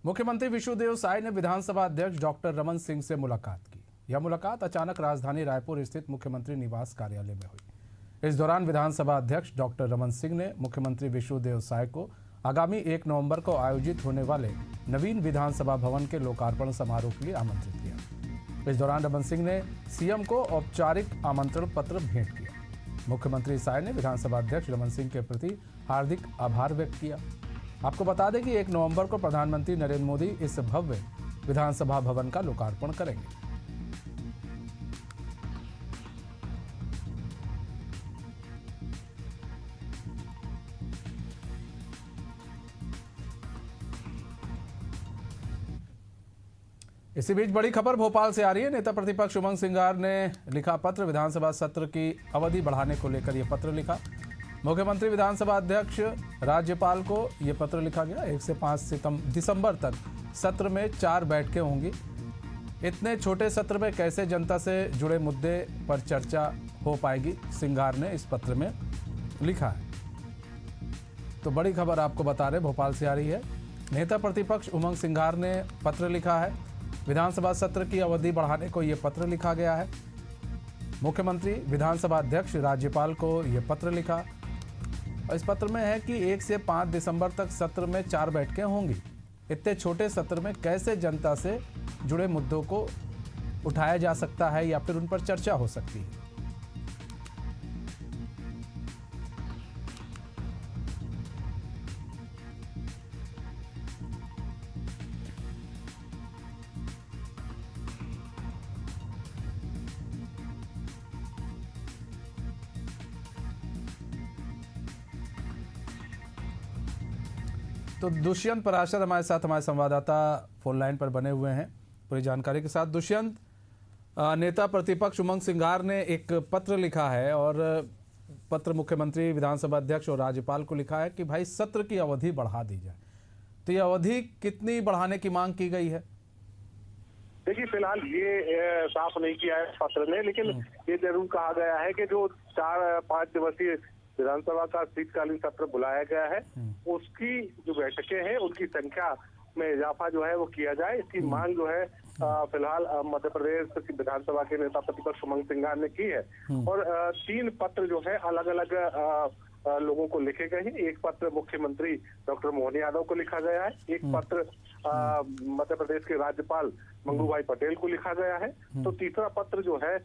मुख्यमंत्री विष्णुदेव साय ने विधानसभा अध्यक्ष डॉक्टर रमन सिंह से मुलाकात की। यह मुलाकात अचानक राजधानी रायपुर स्थित मुख्यमंत्री निवास कार्यालय में हुई। इस दौरान विधानसभा अध्यक्ष डॉक्टर रमन सिंह ने मुख्यमंत्री विष्णुदेव साय को आगामी 1 नवंबर को आयोजित होने वाले नवीन विधानसभा भवन के लोकार्पण समारोह के लिए आमंत्रित किया। इस दौरान रमन सिंह ने सीएम को औपचारिक आमंत्रण पत्र भेंट किया। मुख्यमंत्री साय ने विधानसभा अध्यक्ष रमन सिंह के प्रति हार्दिक आभार व्यक्त किया। आपको बता दें कि 1 नवंबर को प्रधानमंत्री नरेंद्र मोदी इस भव्य विधानसभा भवन का लोकार्पण करेंगे। इसी बीच बड़ी खबर भोपाल से आ रही है। नेता प्रतिपक्ष उमंग सिंगार ने लिखा पत्र। विधानसभा सत्र की अवधि बढ़ाने को लेकर यह पत्र लिखा। मुख्यमंत्री विधानसभा अध्यक्ष राज्यपाल को यह पत्र लिखा गया। 1 से 5 दिसंबर तक सत्र में 4 बैठकें होंगी। इतने छोटे सत्र में कैसे जनता से जुड़े मुद्दे पर चर्चा हो पाएगी, सिंगार ने इस पत्र में लिखा है। तो बड़ी खबर आपको बता रहे भोपाल से आ रही है। नेता प्रतिपक्ष उमंग सिंगार ने पत्र लिखा है। विधानसभा सत्र की अवधि बढ़ाने को यह पत्र लिखा गया है। मुख्यमंत्री विधानसभा अध्यक्ष राज्यपाल को यह पत्र लिखा। इस पत्र में है कि 1 से 5 दिसंबर तक सत्र में 4 बैठकें होंगी। इतने छोटे सत्र में कैसे जनता से जुड़े मुद्दों को उठाया जा सकता है या फिर उन पर चर्चा हो सकती है। तो दुष्यंत पराशर हमारे साथ, हमारे संवाददाता फोन लाइन पर बने हुए हैं पूरी जानकारी के साथ। दुष्यंत, नेता प्रतिपक्ष उमंग सिंगार ने एक पत्र लिखा है और पत्र मुख्यमंत्री, विधानसभा अध्यक्ष और राज्यपाल को लिखा है कि भाई सत्र की अवधि बढ़ा दी जाए। तो ये अवधि कितनी बढ़ाने की मांग की गई है? देखिए, फिलहाल ये साफ नहीं किया है पत्र ने, लेकिन ये जरूर कहा गया है कि जो 4-5 दिवसीय विधानसभा का शीतकालीन सत्र बुलाया गया है, उसकी जो बैठकें हैं उनकी संख्या में इजाफा जो है वो किया जाए। इसकी मांग जो है फिलहाल मध्य प्रदेश की विधानसभा के नेता प्रतिपक्ष उमंग सिंगार ने की है। और 3 पत्र जो है अलग अलग लोगों को लिखे गए हैं। एक पत्र मुख्यमंत्री डॉक्टर मोहन यादव को लिखा गया है। एक पत्र मध्य प्रदेश के राज्यपाल मंगू भाई पटेल को लिखा गया है। तो तीसरा पत्र जो है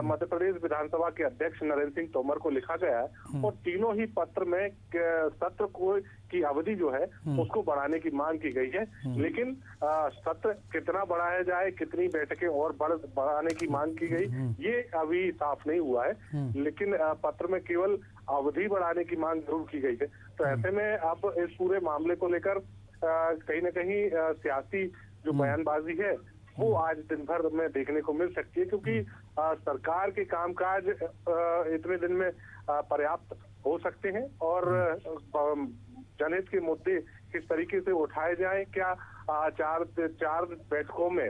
मध्य प्रदेश विधानसभा के अध्यक्ष नरेंद्र सिंह तोमर को लिखा गया है। और तीनों ही पत्र में सत्र की अवधि जो है उसको बढ़ाने की मांग की गई है। लेकिन सत्र कितना बढ़ाया जाए, कितनी बैठकें और बढ़ाने की मांग की गई, ये अभी साफ नहीं हुआ है। लेकिन पत्र में केवल अवधि बढ़ाने की मांग जरूर की गई है। तो ऐसे में अब इस पूरे मामले को लेकर कहीं न कहीं सियासी जो बयानबाजी है वो आज दिन भर में देखने को मिल सकती है, क्योंकि सरकार के कामकाज इतने दिन में पर्याप्त हो सकते हैं और जनहित के मुद्दे किस तरीके से उठाए जाएं, क्या 4 बैठकों में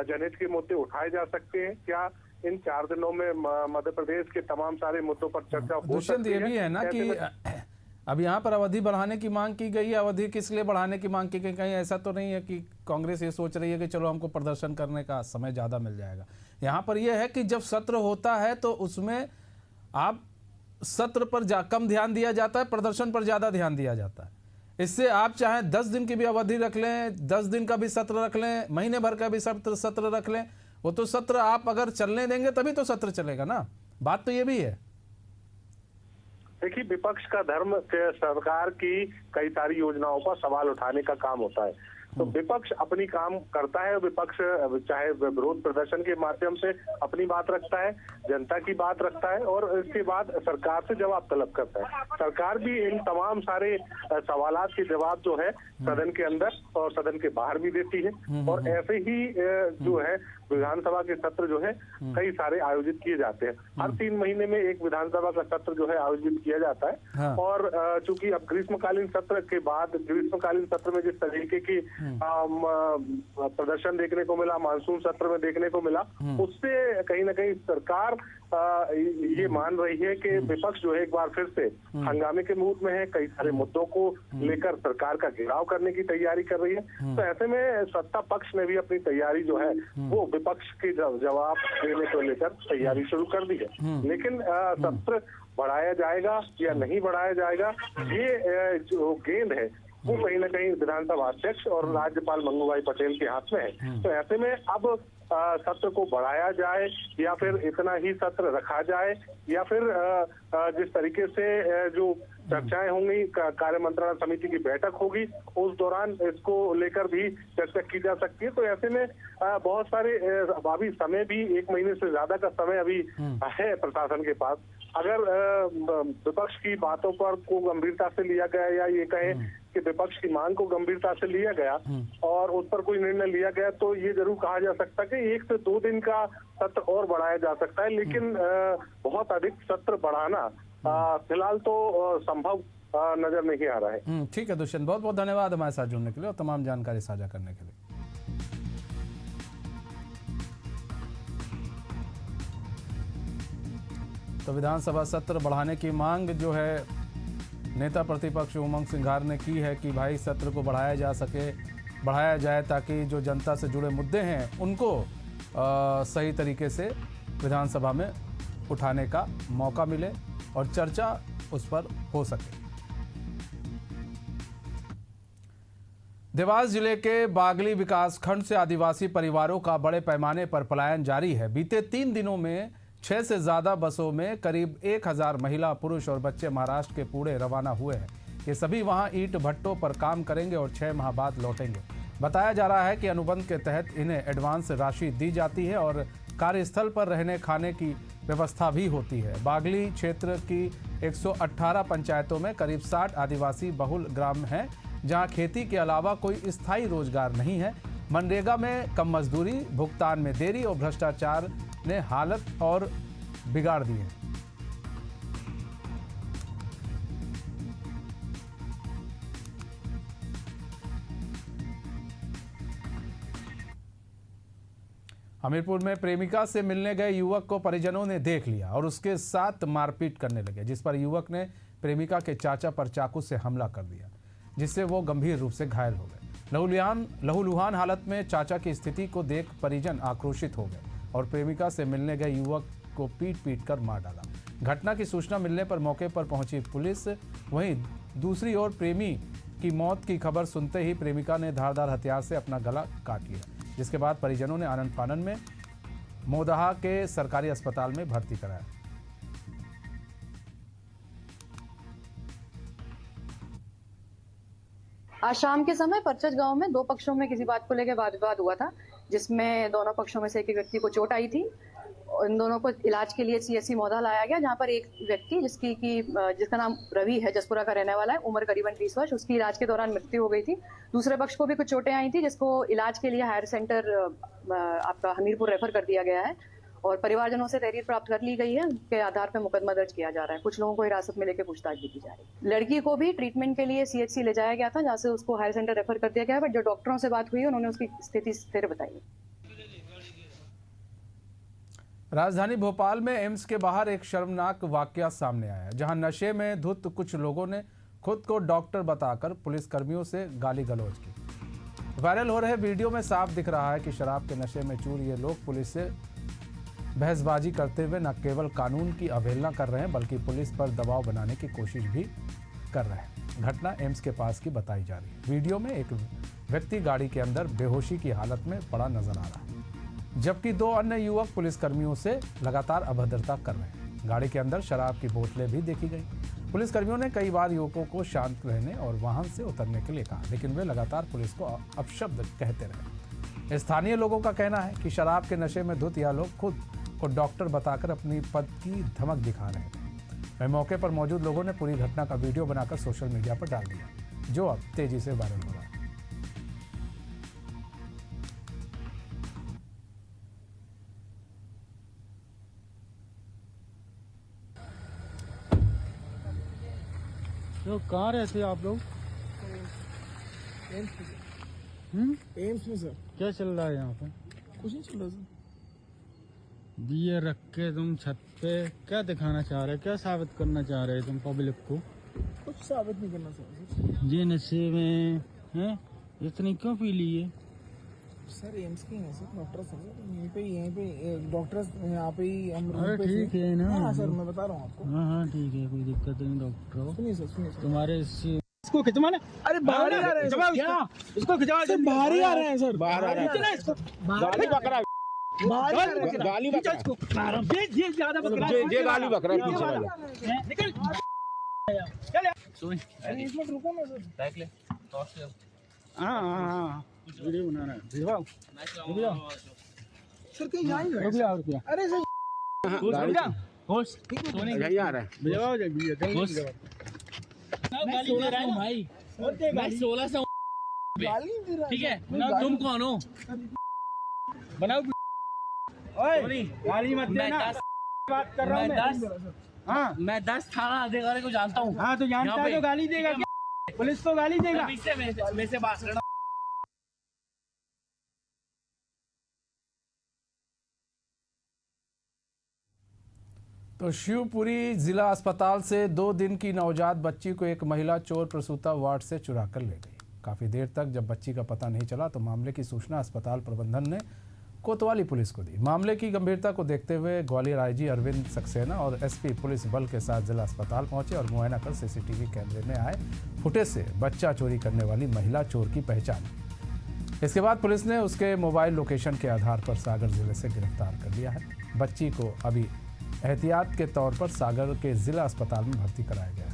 जनहित के मुद्दे उठाए जा सकते हैं, क्या इन 4 दिनों में मध्य प्रदेश के तमाम सारे मुद्दों पर चर्चा हो सकती है। ये भी है ना कि अब यहाँ पर अवधि बढ़ाने की मांग की गई है। अवधि किस लिए बढ़ाने की मांग की गई? कहीं ऐसा तो नहीं है कि कांग्रेस ये सोच रही है कि चलो हमको प्रदर्शन करने का समय ज़्यादा मिल जाएगा। यहाँ पर यह है कि जब सत्र होता है तो उसमें आप सत्र पर कम ध्यान दिया जाता है, प्रदर्शन पर ज़्यादा ध्यान दिया जाता है। इससे आप चाहे 10 दिन की भी अवधि रख लें, 10 दिन का भी सत्र रख लें, महीने भर का भी सत्र रख लें, वो तो सत्र आप अगर चलने देंगे तभी तो सत्र चलेगा ना। बात तो ये भी है। देखिए, विपक्ष का धर्म सरकार की कई सारी योजनाओं पर सवाल उठाने का काम होता है। तो विपक्ष अपनी काम करता है। विपक्ष चाहे विरोध प्रदर्शन के माध्यम से अपनी बात रखता है, जनता की बात रखता है और इसके बाद सरकार से जवाब तलब करता है। सरकार भी इन तमाम सारे सवालात के जवाब जो है सदन के अंदर और सदन के बाहर भी देती है। और ऐसे ही जो है विधानसभा के सत्र जो है कई सारे आयोजित किए जाते हैं। हर 3 महीने में एक विधानसभा का सत्र जो है आयोजित किया जाता है। और चूंकि अब ग्रीष्मकालीन सत्र के बाद ग्रीष्मकालीन सत्र में जिस तरीके की प्रदर्शन देखने को मिला, मानसून सत्र में देखने को मिला, उससे कहीं ना कहीं सरकार ये मान रही है कि विपक्ष जो है एक बार फिर से हंगामे के मूड में है, कई सारे मुद्दों को लेकर सरकार का घेराव करने की तैयारी कर रही है। तो ऐसे में सत्ता पक्ष ने भी अपनी तैयारी जो है वो विपक्ष के जवाब देने को लेकर तैयारी शुरू कर दी है। लेकिन सत्र बढ़ाया जाएगा या नहीं बढ़ाया जाएगा, ये जो गेंद है वो कहीं ना कहीं विधानसभा अध्यक्ष और राज्यपाल मंगू भाई पटेल के हाथ में है। तो ऐसे में अब सत्र को बढ़ाया जाए या फिर इतना ही सत्र रखा जाए, या फिर जिस तरीके से जो चर्चाएं होंगी, कार्य मंत्रणा समिति की बैठक होगी, उस दौरान इसको लेकर भी चर्चा की जा सकती है। तो ऐसे में बहुत सारे अभी समय भी 1 महीने से ज्यादा का समय अभी है प्रशासन के पास। अगर विपक्ष की बातों पर को गंभीरता से लिया गया, या ये कहे कि विपक्ष की मांग को गंभीरता से लिया गया और उस पर कोई निर्णय लिया गया, तो ये जरूर कहा जा सकता है कि 1 से 2 दिन का सत्र और बढ़ाया जा सकता है। लेकिन बहुत अधिक सत्र बढ़ाना फिलहाल तो संभव नजर नहीं आ रहा है। ठीक है दुष्यंत, बहुत बहुत धन्यवाद हमारे साथ जुड़ने के लिए और तमाम जानकारी साझा करने के लिए। तो विधानसभा सत्र बढ़ाने की मांग जो है नेता प्रतिपक्ष उमंग सिंघार ने की है कि भाई सत्र को बढ़ाया जाए ताकि जो जनता से जुड़े मुद्दे हैं उनको सही तरीके से विधानसभा में उठाने का मौका मिले और चर्चा उस पर हो सके। देवास जिले के बागली विकासखंड से आदिवासी परिवारों का बड़े पैमाने पर पलायन जारी है। बीते 3 दिनों में 6 से ज्यादा बसों में करीब 1000 महिला, पुरुष और बच्चे महाराष्ट्र के पुणे रवाना हुए हैं। ये सभी वहां ईंट भट्टों पर काम करेंगे और 6 माह बाद लौटेंगे। बताया जा रहा है कि अनुबंध के तहत इन्हें एडवांस राशि दी जाती है और कार्यस्थल पर रहने खाने की व्यवस्था भी होती है। बागली क्षेत्र की 118 पंचायतों में करीब 60 आदिवासी बहुल ग्राम हैं, जहां खेती के अलावा कोई स्थायी रोजगार नहीं है। मनरेगा में कम मजदूरी, भुगतान में देरी और भ्रष्टाचार ने हालत और बिगाड़ दी है। हमीरपुर में प्रेमिका से मिलने गए युवक को परिजनों ने देख लिया और उसके साथ मारपीट करने लगे, जिस पर युवक ने प्रेमिका के चाचा पर चाकू से हमला कर दिया, जिससे वो गंभीर रूप से घायल हो गए। लहूलुहान हालत में चाचा की स्थिति को देख परिजन आक्रोशित हो गए और प्रेमिका से मिलने गए युवक को पीट कर मार डाला। घटना की सूचना मिलने पर मौके पर पहुंची पुलिस। वहीं दूसरी ओर प्रेमी की मौत की खबर सुनते ही प्रेमिका ने धारदार हथियार से अपना गला काट लिया, जिसके बाद परिजनों ने आनंद फानन में मोदहा के सरकारी अस्पताल में भर्ती कराया। आज शाम के समय परचज गांव में 2 पक्षों में किसी बात को लेकर वाद विवाद हुआ था, जिसमें दोनों पक्षों में से एक व्यक्ति को चोट आई थी। इन दोनों को इलाज के लिए सीएससी मोधा लाया गया, जहां पर एक व्यक्ति जिसका नाम रवि है, जसपुरा का रहने वाला है, उम्र करीबन 30 वर्ष, उसकी इलाज के दौरान मृत्यु हो गई थी। दूसरे पक्ष को भी कुछ चोटें आई थी, जिसको इलाज के लिए हायर सेंटर आपका हमीरपुर रेफर कर दिया गया है और परिवारजनों से तहरीर प्राप्त कर ली गई है। उनके आधार पर मुकदमा दर्ज किया जा रहा है। कुछ लोगों को हिरासत में लेकर पूछताछ भी की जा रही है। लड़की को भी ट्रीटमेंट के लिए सीएचसी ले जाया गया था, जहां से उसको हायर सेंटर रेफर कर दिया गया है, बट जो डॉक्टरों से बात हुई है उन्होंने उसकी स्थिति स्थिर बताई। राजधानी भोपाल में एम्स के बाहर एक शर्मनाक वाकया सामने आया, जहां नशे में धुत कुछ लोगों ने खुद को डॉक्टर बताकर पुलिसकर्मियों से गाली गलौज की। वायरल हो रहे वीडियो में साफ दिख रहा है कि शराब के नशे में चूर ये लोग पुलिस से बहसबाजी करते हुए न केवल कानून की अवहेलना कर रहे हैं, बल्कि पुलिस पर दबाव बनाने की कोशिश भी कर रहे हैं। घटना एम्स के पास की बताई जा रही है। वीडियो में एक व्यक्ति गाड़ी के अंदर बेहोशी की हालत में पड़ा नजर आ रहा है, जबकि 2 अन्य युवक पुलिसकर्मियों से लगातार अभद्रता कर रहे हैं। गाड़ी के अंदर शराब की बोतलें भी देखी गई। पुलिसकर्मियों ने कई बार युवकों को शांत रहने और वाहन से उतरने के लिए कहा, लेकिन वे लगातार पुलिस को अपशब्द कहते रहे। स्थानीय लोगों का कहना है कि शराब के नशे में धुत यह लोग खुद को डॉक्टर बताकर अपनी पद की धमक दिखा रहे थे। वहीं मौके पर मौजूद लोगों ने पूरी घटना का वीडियो बनाकर सोशल मीडिया पर डाल दिया, जो अब तेजी से वायरल हो रहा है। तो कहाँ रहते आप लोग? एम्स में सर। क्या चल रहा है यहाँ पे? कुछ नहीं चल रहा सर। दिए रख के तुम छत पे क्या दिखाना चाह रहे हो? क्या साबित करना चाह रहे हो तुम पब्लिक को? कुछ साबित नहीं करना सर। ये नशे में हैं, इतनी क्यों पी ली है? सर एम्स के हैं सर, डॉक्टर सर यहीं पे डॉक्टर यहाँ पे ही हम अरे ठीक है ना। हाँ सर, मैं बता रहा हूँ आपको। हाँ ठीक है, कोई दिक्कत नहीं। डॉक्टर हो सुनिए सर। तुम्हारे इसको खिंचवा ना। अरे बाहर ही आ रहे हैं सर। क्या इसको खिंचवा? सर बाहर ही आ रहे हैं सर। बाहर आ रहा है इसको गाली बकरा गाली बकरा ये ज्यादा बकरा ये गाली बकरा है पीछे वाला। निकल सुन एक मिनट रुको ना सर। हाँ वीडियो बना रहा है। भिजवाओ सर कहीं जाएंगे? रुपया अरे सर यही आ रहा है। भिजवाओ जल्दी गाली दे रहा हूँ भाई, मैं 1600 गाली दे रहा है। ठीक है, तुम कौन हो? बनाओ। ओए गाली मत मैं देना, 10 बात कर रहा हूँ मैं। मैं 10 थाना अधिकारी को जानता हूँ। हाँ तो जानता है तो गाली देगा क्या? पुलिस तो गाली देगा। मेरे से बात करना। तो शिवपुरी जिला अस्पताल से 2 दिन की नवजात बच्ची को एक महिला चोर प्रसूता वार्ड से चुरा कर ले गई। काफ़ी देर तक जब बच्ची का पता नहीं चला तो मामले की सूचना अस्पताल प्रबंधन ने कोतवाली पुलिस को दी। मामले की गंभीरता को देखते हुए ग्वालियर आईजी अरविंद सक्सेना और एसपी पुलिस बल के साथ जिला अस्पताल पहुंचे और मुआयना कर सीसीटीवी कैमरे में आए फुटेज से बच्चा चोरी करने वाली महिला चोर की पहचान की। इसके बाद पुलिस ने उसके मोबाइल लोकेशन के आधार पर सागर जिले से गिरफ्तार कर लिया है। बच्ची को अभी एहतियात के तौर पर सागर के जिला अस्पताल में भर्ती कराया गया है।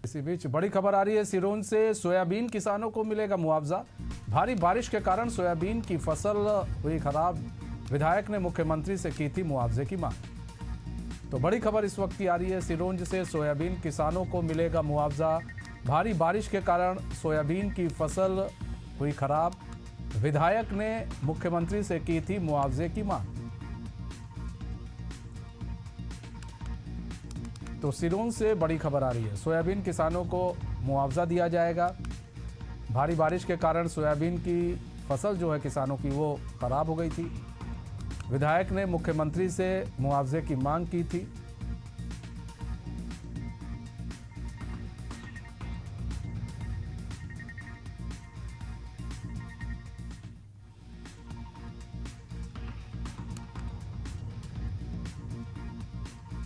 इसी बीच बड़ी खबर आ रही है सिरोंज से। सोयाबीन किसानों को मिलेगा मुआवजा। भारी बारिश के कारण सोयाबीन की फसल हुई खराब। विधायक ने मुख्यमंत्री से की थी मुआवजे की मांग। तो बड़ी खबर इस वक्त की आ रही है सिरोंज से। सोयाबीन किसानों को मिलेगा मुआवजा। भारी बारिश के कारण सोयाबीन की फसल हुई खराब। विधायक ने मुख्यमंत्री से की थी मुआवजे की मांग। तो सिरोंज से बड़ी खबर आ रही है। सोयाबीन किसानों को मुआवजा दिया जाएगा। भारी बारिश के कारण सोयाबीन की फसल जो है किसानों की वो खराब हो गई थी। विधायक ने मुख्यमंत्री से मुआवजे की मांग की थी।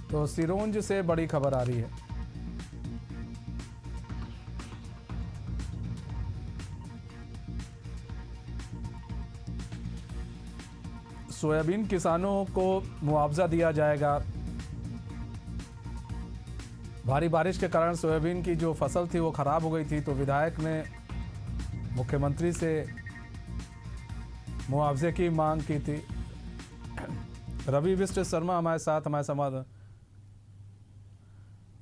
तो सिरोंज से बड़ी खबर आ रही है। सोयाबीन किसानों को मुआवजा दिया जाएगा। भारी बारिश के कारण सोयाबीन की जो फसल थी वो खराब हो गई थी, तो विधायक ने मुख्यमंत्री से मुआवजे की मांग की थी। रवि विष्ट शर्मा हमारे साथ, हमारे संवाद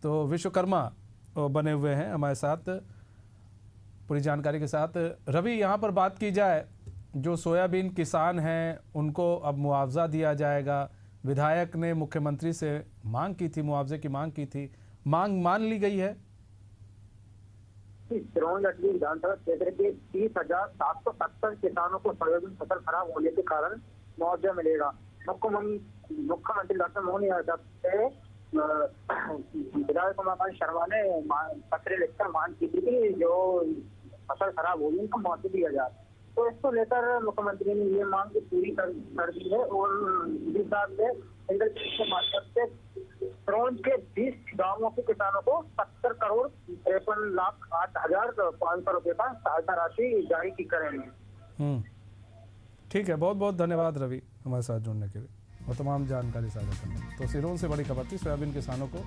तो विश्वकर्मा बने हुए हैं हमारे साथ पूरी जानकारी के साथ। रवि, यहाँ पर बात की जाए, जो सोयाबीन किसान हैं उनको अब मुआवजा दिया जाएगा। विधायक ने मुख्यमंत्री से मांग की थी, मुआवजे की मांग की थी, मांग मान ली गई है। सिरोंज अटली विधानसभा क्षेत्र के 30,770 किसानों को सोयाबीन फसल खराब होने के कारण मुआवजा मिलेगा। मुख्यमंत्री डॉक्टर मोहन यादव से विधायक कुमार शर्मा ने पत्र लिखकर मांग की थी कि जो फसल खराब होगी उनको मुआवजा दिया जाए। तो इसको लेकर मुख्यमंत्री ने ये मांग पूरी कर दी है और इसी साथ में सिंगल के माध्यम से सिरोंज के 20 गांवों के किसानों को 70 करोड़ 53,08,500 रुपए का सहायता राशि जारी की करेंगे। ठीक है, बहुत बहुत धन्यवाद रवि हमारे साथ जुड़ने के लिए और तमाम जानकारी साझा करने। तो सिरोंज से बड़ी खबर थी, सोयाबीन किसानों को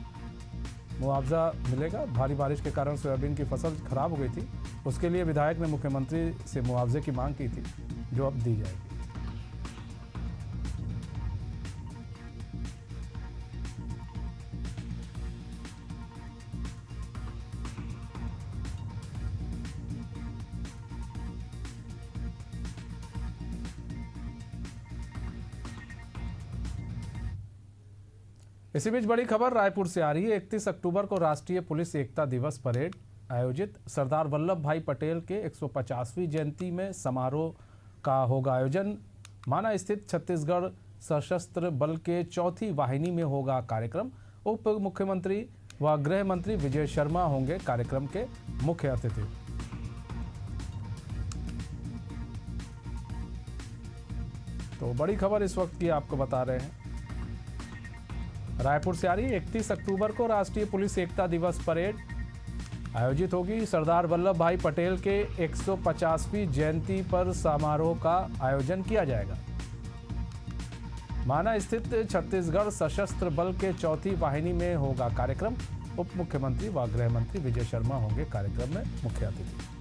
मुआवजा मिलेगा। भारी बारिश के कारण सोयाबीन की फसल खराब हो गई थी, उसके लिए विधायक ने मुख्यमंत्री से मुआवजे की मांग की थी, जो अब दी जाएगी। इसी बीच बड़ी खबर रायपुर से आ रही है। 31 अक्टूबर को राष्ट्रीय पुलिस एकता दिवस परेड आयोजित। सरदार वल्लभ भाई पटेल के 150वीं जयंती में समारोह का होगा आयोजन। माना स्थित छत्तीसगढ़ सशस्त्र बल के चौथी वाहिनी में होगा कार्यक्रम। उप मुख्यमंत्री व गृह मंत्री विजय शर्मा होंगे कार्यक्रम के मुख्य अतिथि। तो बड़ी खबर इस वक्त की आपको बता रहे हैं, रायपुर से आ रही है। 31 अक्टूबर को राष्ट्रीय पुलिस एकता दिवस परेड आयोजित होगी। सरदार वल्लभ भाई पटेल के 150वीं जयंती पर समारोह का आयोजन किया जाएगा। माना स्थित छत्तीसगढ़ सशस्त्र बल के चौथी वाहिनी में होगा कार्यक्रम। उप मुख्यमंत्री व गृह मंत्री विजय शर्मा होंगे कार्यक्रम में मुख्य अतिथि।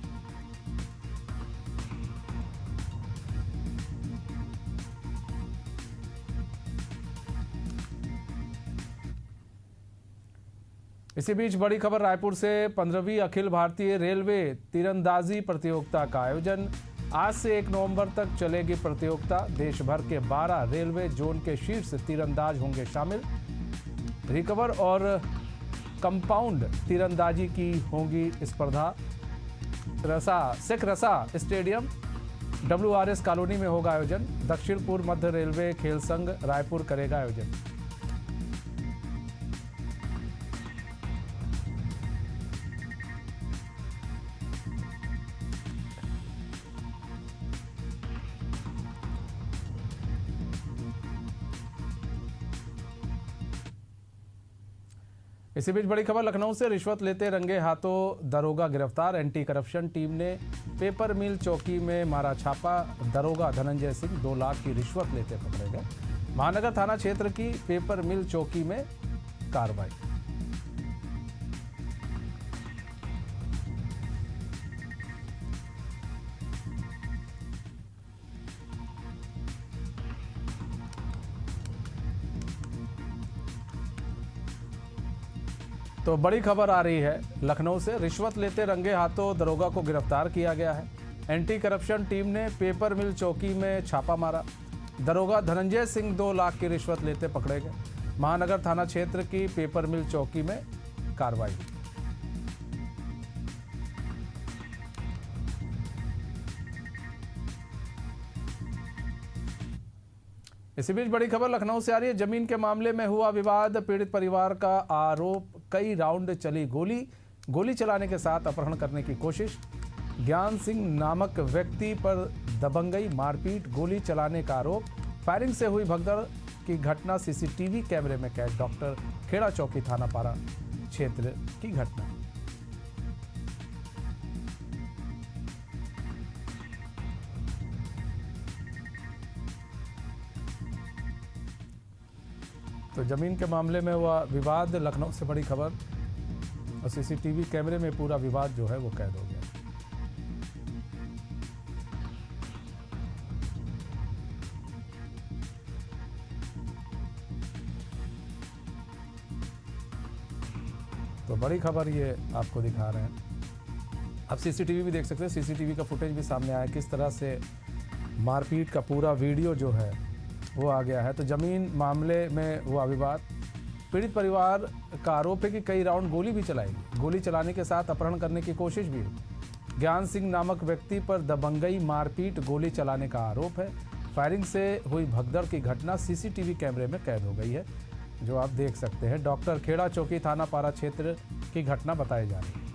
इसी बीच बड़ी खबर रायपुर से 15वीं अखिल भारतीय रेलवे तीरंदाजी प्रतियोगिता का आयोजन। आज से 1 नवंबर तक चलेगी प्रतियोगिता। देश भर के 12 रेलवे जोन के शीर्ष तीरंदाज होंगे शामिल। रिकवर और कंपाउंड तीरंदाजी की होगी स्पर्धा। सिख रसा स्टेडियम WRS कॉलोनी में होगा आयोजन। दक्षिण पूर्व मध्य रेलवे खेल संघ रायपुर करेगा आयोजन। इसी बीच बड़ी खबर लखनऊ से। रिश्वत लेते रंगे हाथों दरोगा गिरफ्तार। एंटी करप्शन टीम ने पेपर मिल चौकी में मारा छापा। दरोगा धनंजय सिंह 2 लाख की रिश्वत लेते पकड़े गए। महानगर थाना क्षेत्र की पेपर मिल चौकी में कार्रवाई। तो बड़ी खबर आ रही है लखनऊ से। रिश्वत लेते रंगे हाथों दरोगा को गिरफ्तार किया गया है। एंटी करप्शन टीम ने पेपर मिल चौकी में छापा मारा। दरोगा धनंजय सिंह 2 लाख की रिश्वत लेते पकड़े गए। महानगर थाना क्षेत्र की पेपर मिल चौकी में कार्रवाई। इसी बीच बड़ी खबर लखनऊ से आ रही है। जमीन के मामले में हुआ विवाद। पीड़ित परिवार का आरोप, कई राउंड चली गोली चलाने के साथ अपहरण करने की कोशिश। ज्ञान सिंह नामक व्यक्ति पर दबंगई, मारपीट, गोली चलाने का आरोप। फायरिंग से हुई भगदड़ की घटना CCTV कैमरे में कैद। डॉक्टर खेड़ा चौकी थाना पारा क्षेत्र की घटना। तो जमीन के मामले में हुआ विवाद, लखनऊ से बड़ी खबर। और CCTV कैमरे में पूरा विवाद जो है वो कैद हो गया। तो बड़ी खबर ये आपको दिखा रहे हैं। अब CCTV भी देख सकते हैं। CCTV का फुटेज भी सामने आया, किस तरह से मारपीट का पूरा वीडियो जो है वो आ गया है। तो जमीन मामले में हुआ विवाद। पीड़ित परिवार का आरोप है कि कई राउंड गोली भी चलाई। गोली चलाने के साथ अपहरण करने की कोशिश भी हुई। ज्ञान सिंह नामक व्यक्ति पर दबंगई, मारपीट, गोली चलाने का आरोप है। फायरिंग से हुई भगदड़ की घटना CCTV कैमरे में कैद हो गई है, जो आप देख सकते हैं। डॉक्टर खेड़ा चौकी थाना पारा क्षेत्र की घटना बताई जा रही है।